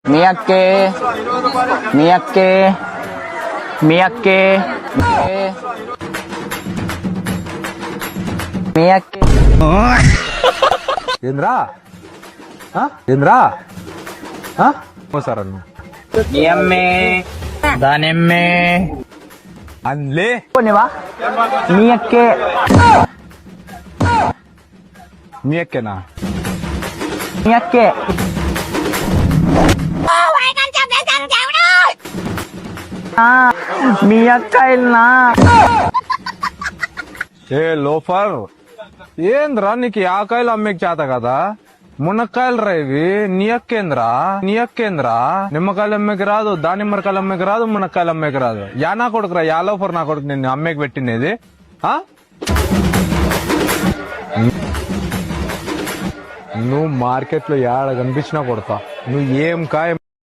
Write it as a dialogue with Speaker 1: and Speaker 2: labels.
Speaker 1: మీ అక్కే మీ అక్కే మీ అక్కే మీ అక్కే
Speaker 2: ఏంద్రా ఏంద్రా సార్ అన్న
Speaker 1: మీ అమ్మే దానెమ్మే
Speaker 2: అన్లే
Speaker 1: పోనివా మీ అక్కే
Speaker 2: మీ ఎక్కేనా
Speaker 1: మీ అక్కే మీ అక్కాయిల్నా
Speaker 2: ఏ లోఫర్ ఏంద్రా నీకు ఆకాయలు అమ్మేకి చేత కదా మునక్కాయలు రా ఇవి నీ అక్కేంద్రా నిమ్మకాయలు అమ్మేకి రాదు దానిమ్మకాయలు అమ్మేకి రాదు మునక్కాయలు అమ్మేకి రాదు యా నా కొడుకు రా యా లోఫర్ నా కొడుకు నిన్ను అమ్మేకి పెట్టినది నువ్వు మార్కెట్ లో ఏడ కనిపించినా కొడతా నువ్వు ఏం కాయ